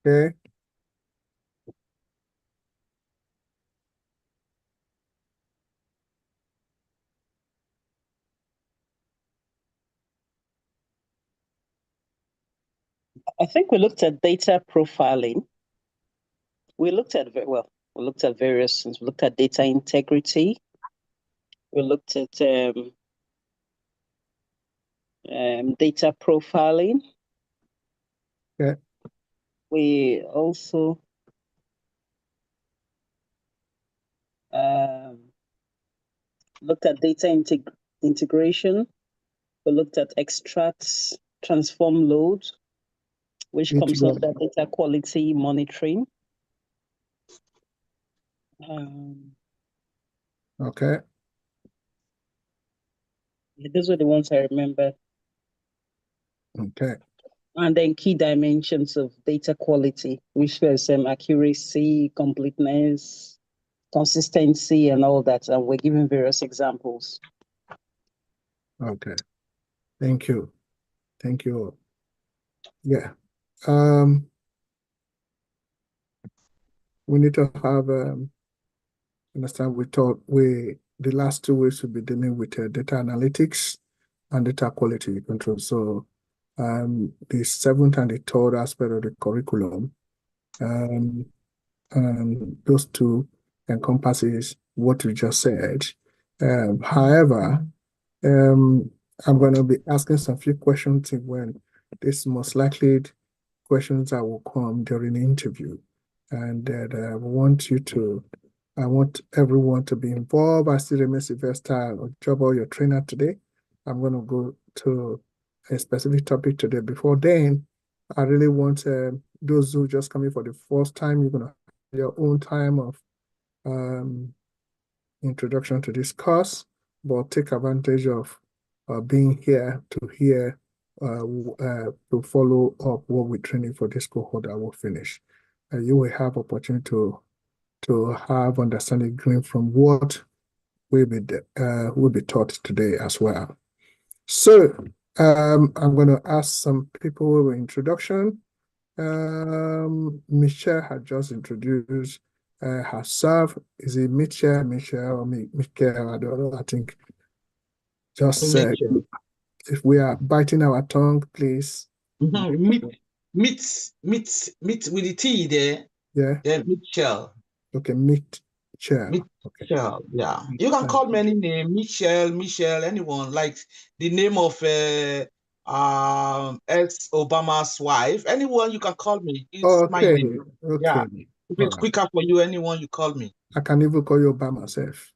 Okay. I think we looked at data profiling. We looked at various things. We looked at data integrity. We looked at data profiling. Yeah. We also looked at data integration. We looked at extracts, transform load, which comes under data quality monitoring. Okay. Those were the ones I remember. Okay. And then key dimensions of data quality, which was accuracy, completeness, consistency, and all that. And we're giving various examples. Okay. Thank you. Thank you. Yeah. We need to have understand the last 2 weeks will be dealing with data analytics and data quality control. So the 7th and the 3rd aspect of the curriculum, those two encompasses what you just said. However, I'm going to be asking some few questions when this most likely questions that will come during the interview. And that I want everyone to be involved. I still remain Sylvester Ojobo, your trainer today. I'm going to go to a specific topic today. Before then, I really want those who just coming for the first time, you're going to have your own time of introduction to this course, but take advantage of being here to hear, to follow up what we're training for this cohort that will finish. You will have opportunity to have understanding gleaned from what will be taught today as well. So I'm going to ask some people with introduction. Michelle had just introduced herself. Is it Michelle or Michael? I don't know. I think just if we are biting our tongue, please. Meat with the T there. Yeah. Yeah, Mitchell. Okay, Mitchell. Okay. Yeah. You can call me any name, Michelle, anyone, like the name of ex-Obama's wife. Anyone you can call me. It's my name. Okay. Yeah. If it's quicker for you, anyone you call me. I can even call you Obama myself.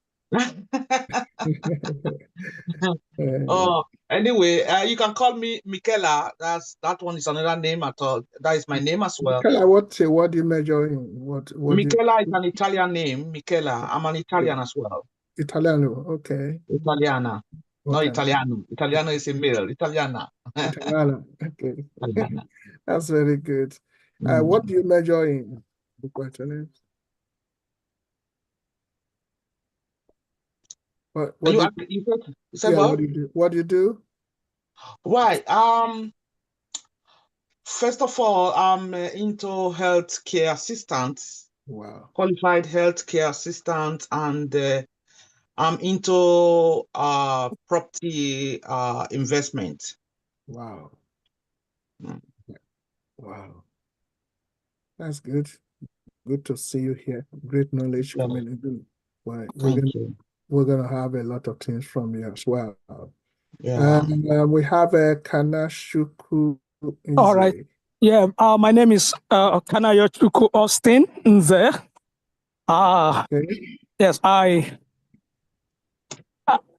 Oh, anyway, you can call me Michaela. That one is another name at all. That is my name as well. Michaela, what do you major in? What Michaela is an Italian name. Michaela. I'm an Italian as well. Italiano, okay. Italiana. Not Italiano. Italiano is a male. Italiana. Italiana, okay. That's very good. What do you major in? What do you do? Right. First of all, I'm into healthcare assistant. Wow. Qualified healthcare assistant, and I'm into property investment. Wow. Wow. That's good. Good to see you here. Great knowledge coming in. Well, we're gonna have a lot of things from you as well. Yeah. We have a Kanashuku. All right. Yeah. My name is Kanayochuku Austin Nze. Yes, I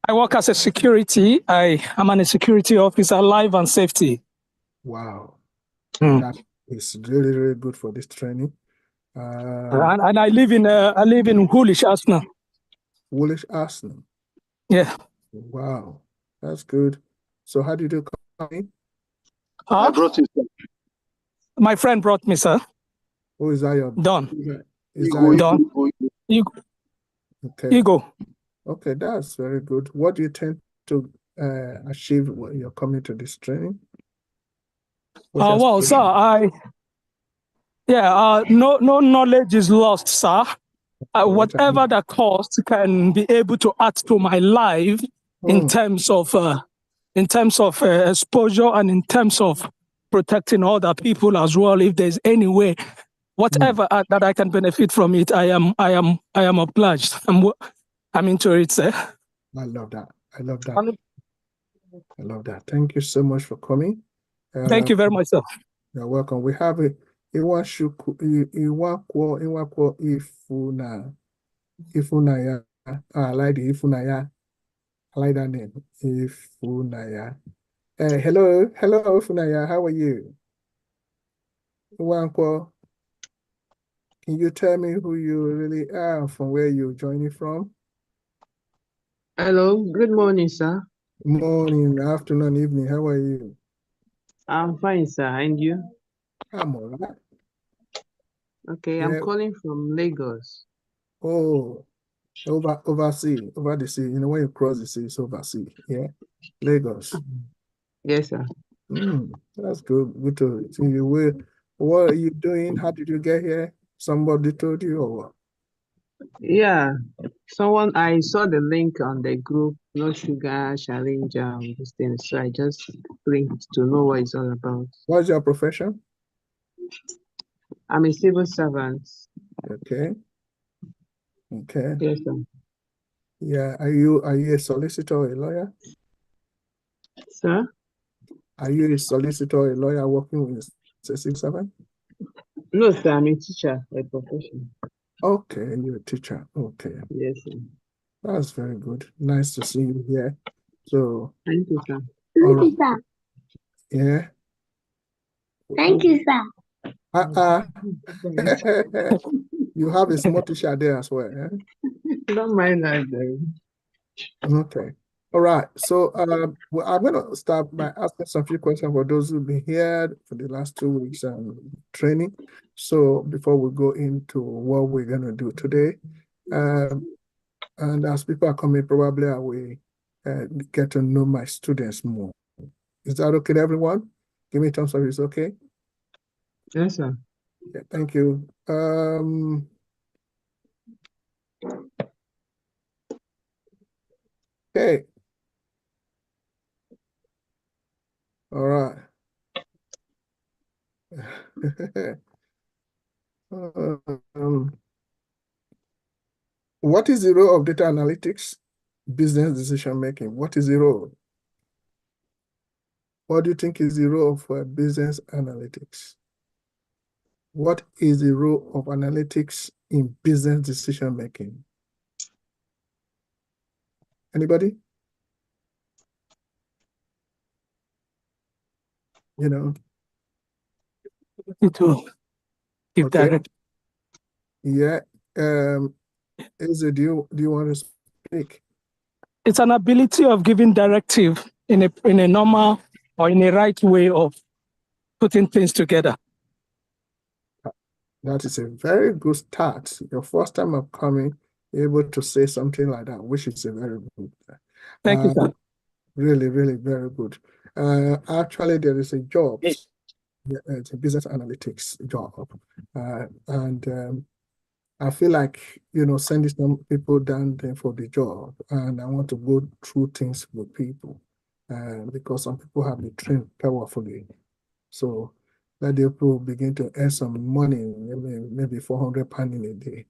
work as a security. I am a security officer, life and safety. Wow. That is really, really good for this training. And I live in Woolwich, Arsenal. Woolwich, Arsenal. Yeah. Wow, that's good. So how did you come in? I brought you. My friend brought me, sir. Who is that? Your Don. Don. Okay. Ego. Okay, that's very good. What do you tend to achieve when you're coming to this training? Well, sir, Yeah, no knowledge is lost, sir. Whatever Mm. the cost can be able to add to my life in terms of exposure and in terms of protecting other people as well. If there's any way, whatever that I can benefit from it, I am obliged. I'm into it, sir. I love that. I love that. I love that. Thank you so much for coming. Thank you very much, sir. You're welcome. We have a Iwashuku Iwakwo Ifunaya. I like the Ifunaya. I like that name. Ifunaya. Hello, Ifunaya. How are you? Iwakwo, can you tell me who you really are, from where you're joining from? Hello, good morning, sir. Morning, afternoon, evening. How are you? I'm fine, sir. And you? I'm all right. Okay, Yeah. I'm calling from Lagos. Oh, over the sea. You know, when you cross the sea, it's overseas. Yeah. Lagos. Yes, sir. That's good. Good to see you. What are you doing? How did you get here? Somebody told you or what? Yeah, I saw the link on the group, No Sugar Challenge, this thing. So I just clicked to know what it's all about. What's your profession? I'm a civil servant. Okay. Okay. Yes, sir. Yeah. Are you a solicitor or a lawyer? Sir? Are you a solicitor or a lawyer working with a civil servant? No, sir, I'm a teacher by profession. Okay, you're a teacher. Okay. Yes, sir. That's very good. Nice to see you here. So, Thank you, sir. all right. Yeah. Thank you, sir. You have a small teacher there as well. Yeah? Don't mind that, though. Okay. All right. So well, I'm going to start by asking some few questions for those who've been here for the last 2 weeks training. So before we go into what we're going to do today, and as people are coming, probably I will get to know my students more. Is that okay, everyone? Give me a thumbs up. It's okay. Yes, sir. Yeah, thank you. Okay. All right. What is the role of data analytics, business decision making? What is the role? What do you think is the role of business analytics? What is the role of analytics in business decision making? Anybody? You know? To give Okay. direct. Yeah. Is it, do you want to speak? It's an ability of giving directive in a normal or in a right way of putting things together. That is a very good start. Your first time of coming, able to say something like that, which is a very good. Thank you, sir. Really, really very good. Actually, there is a job. It's a business analytics job. And I feel like, sending some people down there for the job. And I want to go through things with people because some people have been trained powerfully. So let the people begin to earn some money, maybe 400 pounds in a day.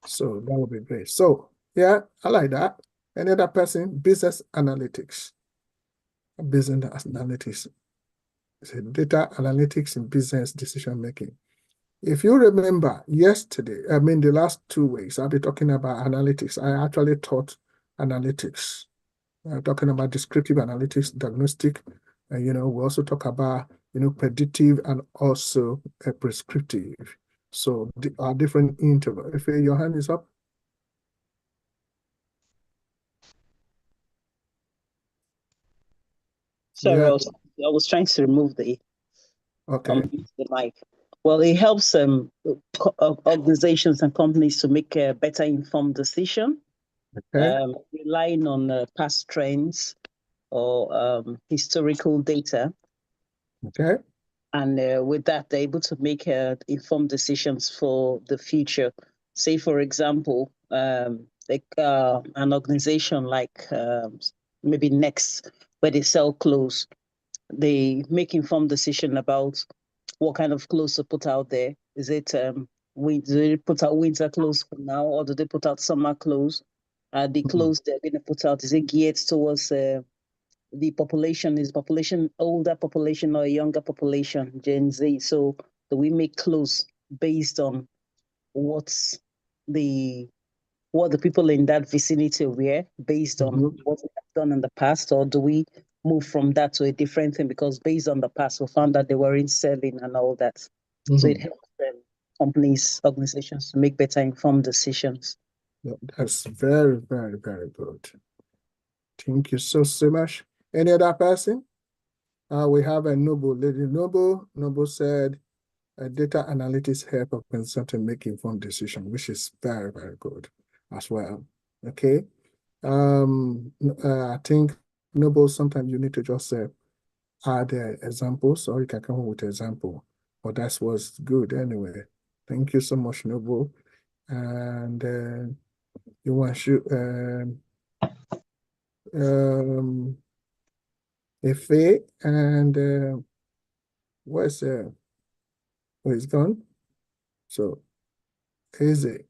So that would be great. So yeah, I like that. Any other person? Business analytics. Business analytics. It's data analytics in business decision making. If you remember yesterday, the last 2 weeks, I'll be talking about analytics. I actually taught analytics, talking about descriptive analytics, diagnostic. We also talk about, predictive and also prescriptive. So our different intervals. If your hand is up. Sorry, Yeah. I was trying to remove the mic. Well, it helps organizations and companies to make a better informed decision, relying on past trends or historical data. Okay. And with that, they're able to make informed decisions for the future. Say, for example, like an organization like maybe Next, where they sell clothes, they make informed decision about what kind of clothes to put out there. Is it do they put out winter clothes for now, or do they put out summer clothes? The clothes they're going to put out, is it geared towards the population? Is population older population or younger population, Gen Z? So do we make clothes based on what's what the people in that vicinity wear, based on what we have done in the past, or do we move from that to a different thing? Because based on the past, we found that they weren't selling and all that. So it helps companies, organizations to make better informed decisions. Yeah, that's very, very, very good. Thank you so much. Any other person? We have a Noble. Lady Noble. Noble said, data analytics help a consultant make informed decision, which is very, very good as well. Okay. I think, Noble, sometimes you need to just add examples, or you can come up with an example. But that was good anyway. Thank you so much, Noble. And you want to Ife and where's he's gone? So Eze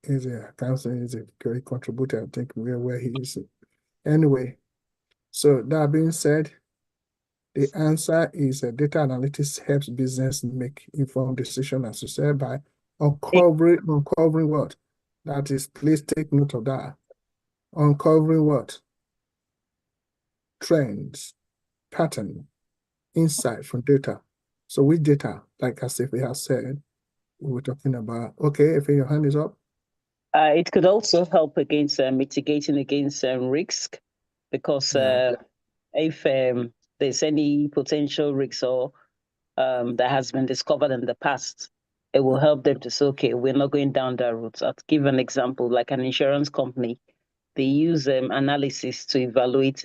I can't say is a great contributor. I think where he is. Anyway, so that being said, the answer is data analytics helps business make informed decisions, as you said, by uncovering what? That is, please take note of that. Uncovering what? Trends, pattern, insight from data. So with data, like as if we have said, we were talking about, okay, if your hand is up. It could also help against mitigating against risk, because if there's any potential risk or that has been discovered in the past, it will help them to say, okay, we're not going down that route. I'll give an example, like an insurance company. They use analysis to evaluate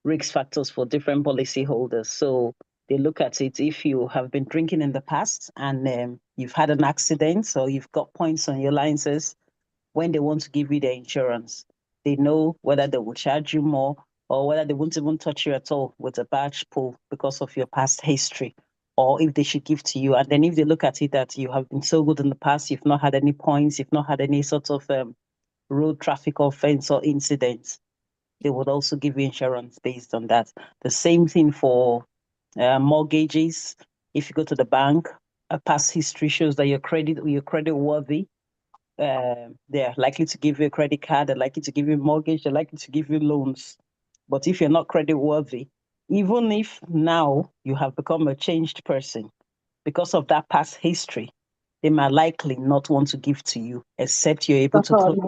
risk factors for different policy holders. So they look at it. If you have been drinking in the past and you've had an accident, or you've got points on your licenses, when they want to give you the insurance, they know whether they will charge you more or whether they won't even touch you at all with a badge pull because of your past history, or if they should give to you. And then if they look at it that you have been so good in the past, you've not had any points, you've not had any sort of road traffic offense or incidents, they would also give you insurance based on that. The same thing for mortgages. If you go to the bank, a past history shows that you're credit worthy. They're likely to give you a credit card, they're likely to give you a mortgage, they're likely to give you loans. But if you're not credit worthy, even if now you have become a changed person, because of that past history, they might likely not want to give to you, except you're able to claim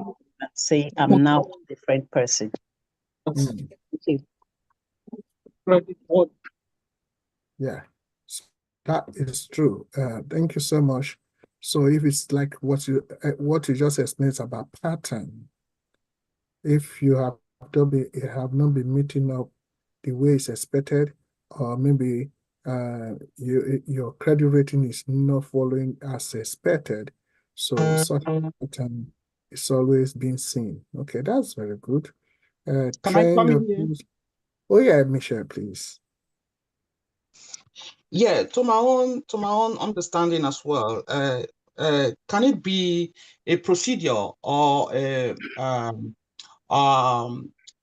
and say, I'm now a different person. Okay. Yeah, that is true. Thank you so much. So if it's like what you just explained about pattern, if you have not been meeting up the way it's expected, or maybe your credit rating is not following as expected, so such a pattern is always being seen. Okay, that's very good. Can I come in here? Oh yeah, Michelle, please. Yeah, to my own understanding as well. Can it be a procedure or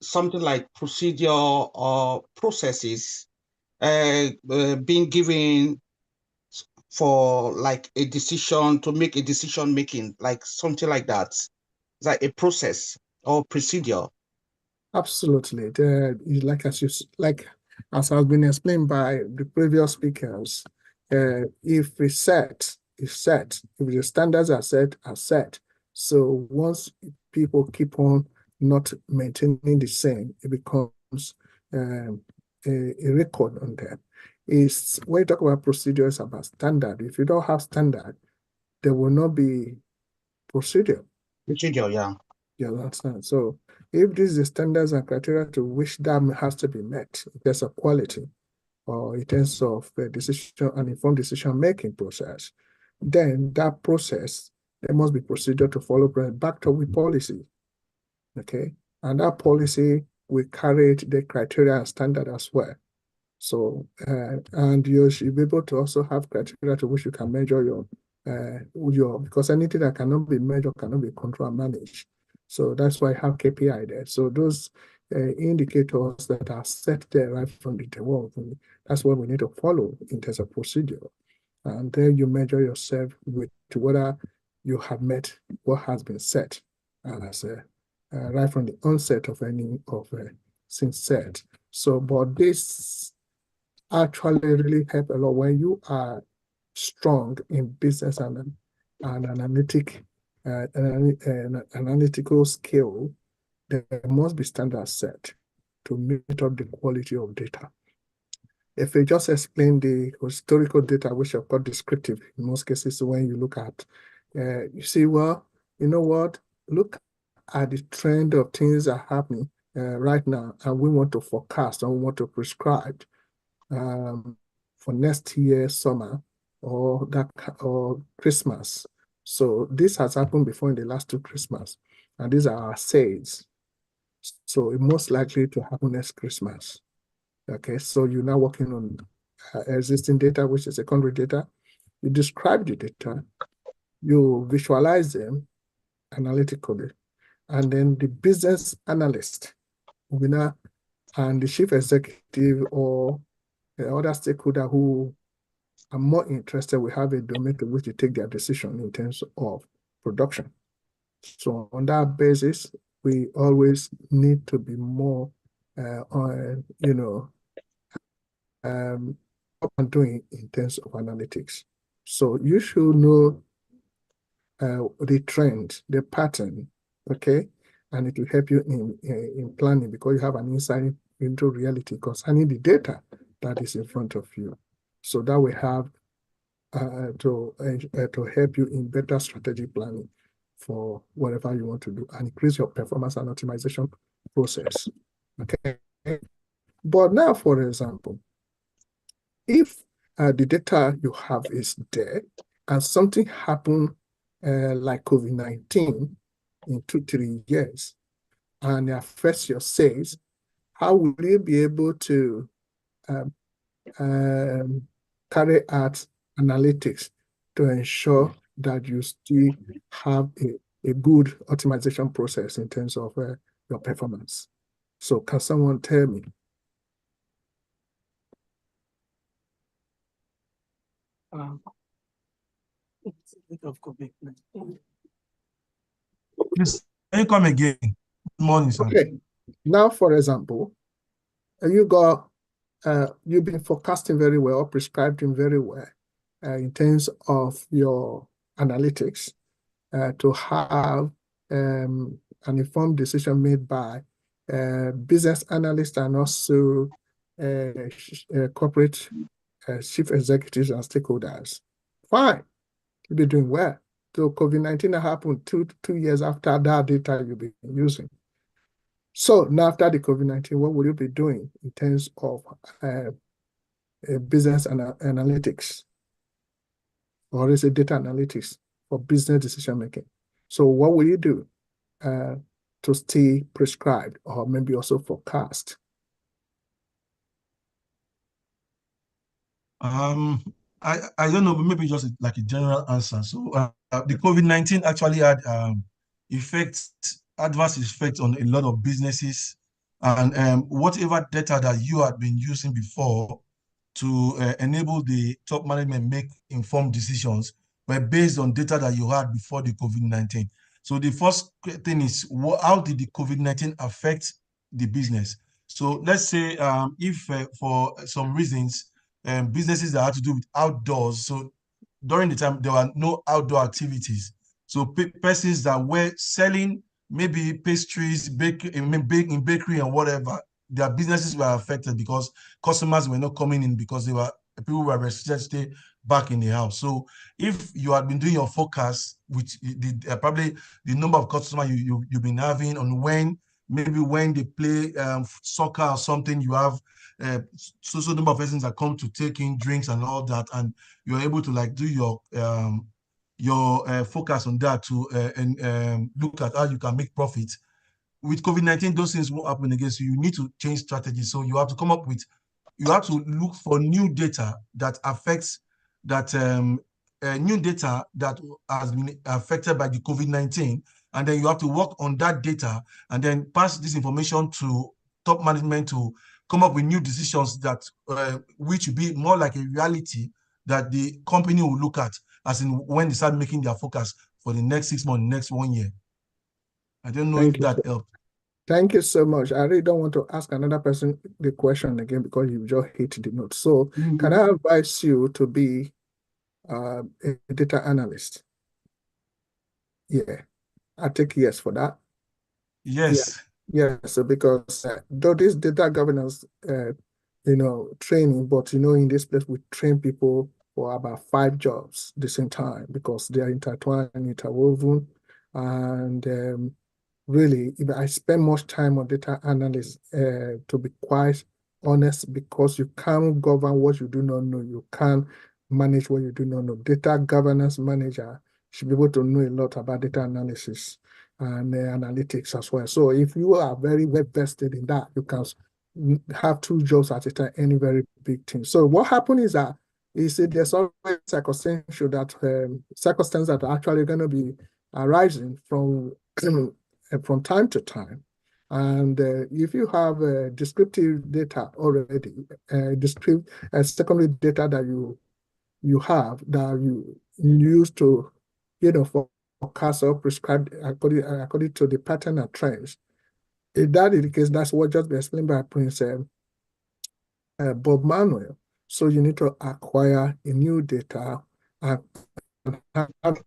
something like procedure or processes being given for like a decision, to make a decision making, like something like that? Is that a process or procedure? Absolutely. Like as has been explained by the previous speakers, if the standards are set. So once people keep on not maintaining the same, it becomes a record on them. Is when you talk about procedures, about standard. If you don't have standard, there will not be procedure. Procedure, yeah. You understand? So if these are the standards and criteria to which that has to be met in terms of quality, or in terms of decision and informed decision-making process, then that process, there must be procedure to follow backed up with policy, okay? And that policy will carry the criteria and standard as well. So, and you should be able to also have criteria to which you can measure your, because anything that cannot be measured cannot be controlled and managed. So that's why I have KPI there. So those indicators that are set there right from the development, that's what we need to follow in terms of procedure. And then you measure yourself with whether you have met what has been set as right from the onset of any of since set. So, but this actually really help a lot when you are strong in business and analytical skill. There must be standards set to meet up the quality of data. If we just explain the historical data, which are called descriptive in most cases, when you look at, you see, well, you know what, look at the trend of things that are happening right now, and we want to forecast and we want to prescribe for next year summer or Christmas. So this has happened before in the last 2 Christmas, and these are our sales. So it's most likely to happen next Christmas. Okay, so you're now working on existing data, which is secondary data. You describe the data, you visualize them analytically, and then the business analyst will now, and the chief executive or the other stakeholder who are more interested will have a domain to which to take their decision in terms of production. So on that basis, we always need to be more what I'm doing in terms of analytics. So you should know the trend, the pattern, okay? And it will help you in planning because you have an insight into reality concerning the data that is in front of you. So that will have to help you in better strategic planning for whatever you want to do and increase your performance and optimization process, okay? But now, for example, if the data you have is there and something happened like COVID-19 in 2-3 years and it affects your sales, how will you be able to carry out analytics to ensure that you still have a good optimization process in terms of your performance? So can someone tell me? Please, can you come again? Good morning, sir. Okay. Now, for example, you've been forecasting very well, prescribing very well in terms of your analytics to have an informed decision made by business analysts and also corporate chief executives and stakeholders. Fine, you'll be doing well. So COVID-19 happened two years after that data you've been using. So now after the COVID-19, what will you be doing in terms of business analytics, or is it data analytics for business decision making? So what will you do to stay prescribed or maybe also forecast? I don't know, but maybe just like a general answer. So the COVID-19 actually had adverse effects on a lot of businesses, and whatever data that you had been using before to enable the top management make informed decisions were based on data that you had before the COVID-19. So the first thing is, how did the COVID-19 affect the business? So let's say if for some reasons, businesses that had to do with outdoors. So during the time, there were no outdoor activities. So persons that were selling maybe pastries, in bakery and whatever, their businesses were affected because customers were not coming in because people were restricted to stay back in the house. So if you had been doing your forecast, which probably the number of customers you've been having on when they play soccer or something, you have so number of persons that come to take in drinks and all that, and you're able to like do your focus on that to look at how you can make profit. With COVID-19, those things won't happen again. So you need to change strategy. So you have to come up with, you have to look for new data that affects that new data that has been affected by the COVID-19. And then you have to work on that data and then pass this information to top management to come up with new decisions that which will be more like a reality that the company will look at, as in when they start making their focus for the next 6 months, next 1 year. I don't know if that helped. Thank you so much. I really don't want to ask another person the question again because you just hit the note. So can I advise you to be a data analyst? Yeah, I take yes for that. Yes. Yeah. So because though this data governance, training, but in this place we train people for about 5 jobs at the same time because they are intertwined, interwoven, and really, I spend much time on data analysis, to be quite honest, because you can't govern what you do not know. You can't manage what you do not know. Data governance manager should be able to know a lot about data analysis and analytics as well. So if you are very well vested in that, you can have 2 jobs at a time, any very big thing. So what happened is that there's always circumstances that are actually going to be arising from time to time. And if you have descriptive data already, secondary data that you have that you use to, forecast or prescribe according to the pattern and trends. If that is the case, that's what just been explained by Prince Bob Manuel. So you need to acquire a new data and have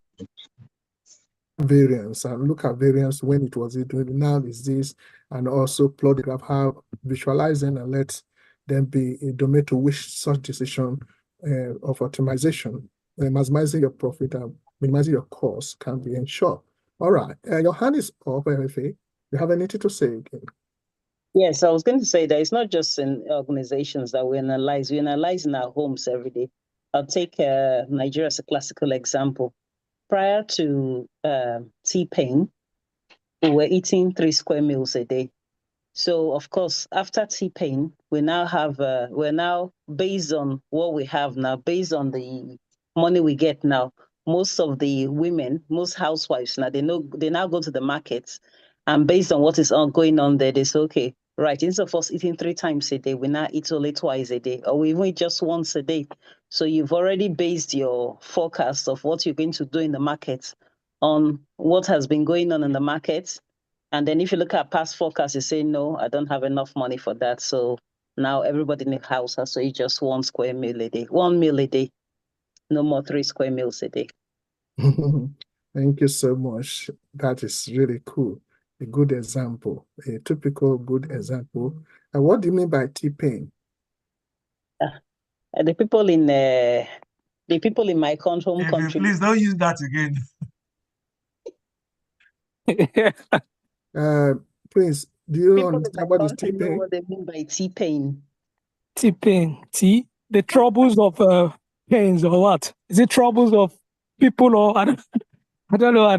variance and look at variance when it was doing now is this, and also plot the graph, how visualizing and let them be a domain to which such decision of optimization, maximizing your profit and minimizing your costs can be ensured. All right, your hand is up, FFA. You have anything to say again? Yes, I was going to say that it's not just in organizations that we analyze in our homes every day. I'll take Nigeria as a classical example. Prior to T-Pain, we were eating 3 square meals a day. So, of course, after T-Pain, we now have, we're now based on what we have now, based on the money we get now. Most of the women, most housewives now, they now go to the markets, and based on what is going on there, they say, okay, right, instead of us eating 3 times a day, we now eat only twice a day, or we even eat just once a day. So you've already based your forecast of what you're going to do in the market on what has been going on in the market. And then if you look at past forecasts, you say, no, I don't have enough money for that. So now everybody in the house has to eat just 1 square meal a day, 1 meal a day, no more 3 square meals a day. Thank you so much. That is really cool. A good example, a typical good example. And what do you mean by T-Pain? The people in my home country. Please don't use that again. Prince, do you People understand what is know T-Pain? what they mean by T-Pain. T-Pain, the troubles of pains or what? Is it troubles of people or I don't know.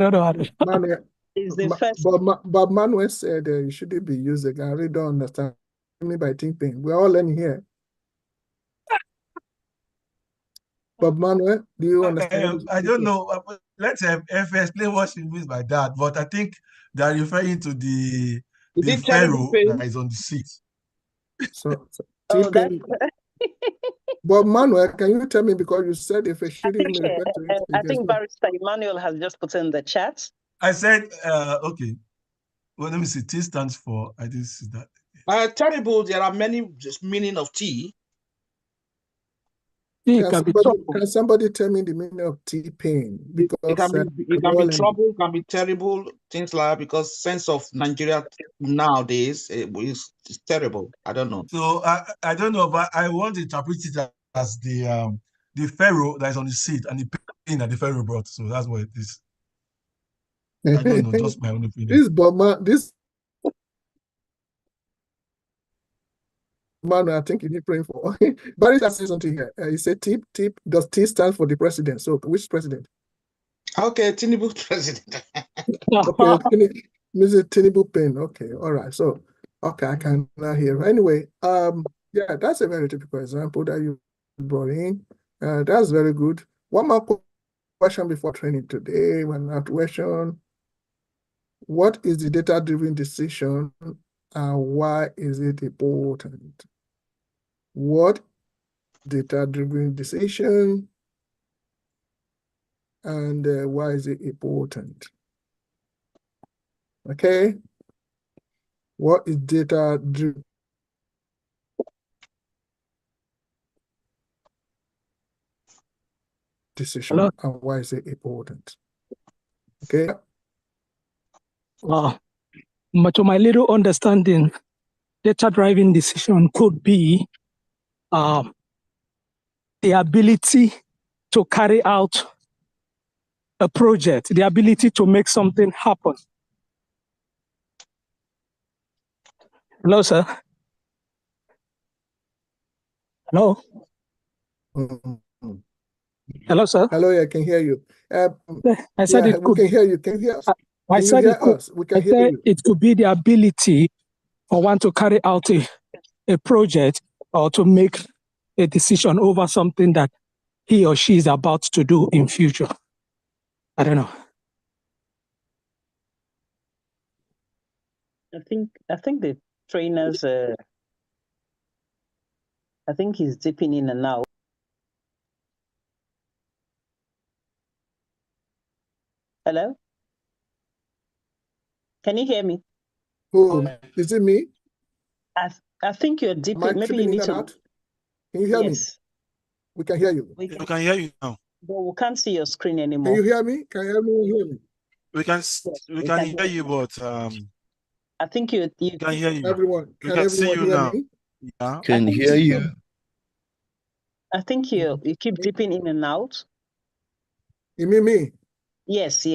Manuel, Is the first. Bob Manuel said you shouldn't be using. I really don't understand what you mean by T-Pain. We're all learning here. Bob Manuel, do you understand? I don't know. Let's explain what she means by that. But I think they're referring to the pharaoh that is on the seat. So T-Pain. Bob Manuel, can you tell me, because you said if a shooting I think Barrister Emmanuel has just put in the chat. I said, okay. Well, let me see. T stands for, I didn't see that. Terrible, there are many meaning of T. Can somebody tell me the meaning of T-Pain? Because it can be trouble, can be terrible, things like that, because sense of Nigeria nowadays is terrible. I don't know. So I don't know, but I want to interpret it as the pharaoh that is on the seat and the pain that the pharaoh brought. So that's what it is. I don't know, just my own opinion. This Manuel, I think you need praying for. Barry has said something here. He said TIP, does T stand for the president? So which president? Okay, Tinubu president. Okay, Mrs. Tinubu Pen. Okay, all right. So, okay, I can now hear. Anyway, yeah, that's a very typical example that you brought in. That's very good. One more question before training today. One last question. What is the data-driven decision and why is it important? What data-driven decision and why is it important? Okay. What is data-driven decision Hello? and why is it important? Okay. But to my little understanding, data-driving decision could be the ability to carry out a project, the ability to make something happen. Hello, sir. Hello. Mm-hmm. Hello, sir. Hello, I can hear you. I said yeah, it could. We can hear you. Can you hear us? I Can you said hear it could. us? We can hear you. It could be the ability for one to carry out a project or to make a decision over something that he or she is about to do in future. I don't know. I think the trainers. I think he's dipping in and out. Hello? Can you hear me? Oh, is it me? I think you're dipping. Maybe you need to. Out? Can you hear me? We can hear you. We can hear you now. But we can't see your screen anymore. Can you hear me? Can you hear me? We can hear you, but I think you can hear you. Everyone, we can see you now. Me? Yeah. Can hear you. I think you keep dipping in and out. You mean me? Yes.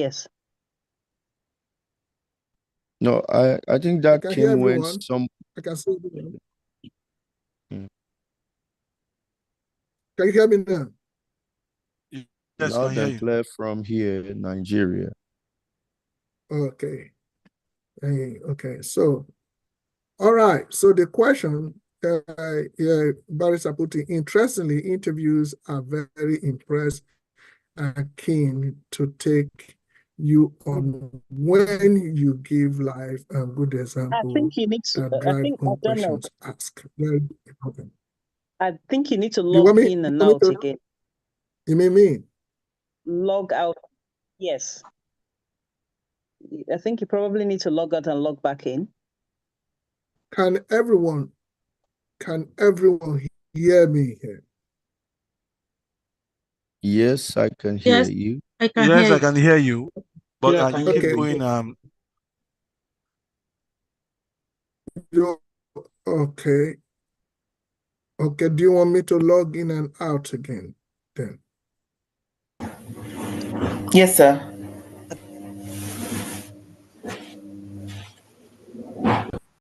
No, I think that came when some. I can see everyone. Can you hear me now? Yes, loud and clear from here in Nigeria. Okay. Okay. So, all right. So the question, Barry Saputi, interestingly, interviews are very impressed and keen to take you on when you give live and good example. I think you need to. I don't know. Ask. Very important. I think you need to log in and out again. You mean me? Log out. Yes. I think you probably need to log out and log back in. Can everyone hear me here? Yes, I can hear you. I can hear you. But you keep going. Okay. Okay. Do you want me to log in and out again then? Yes, sir.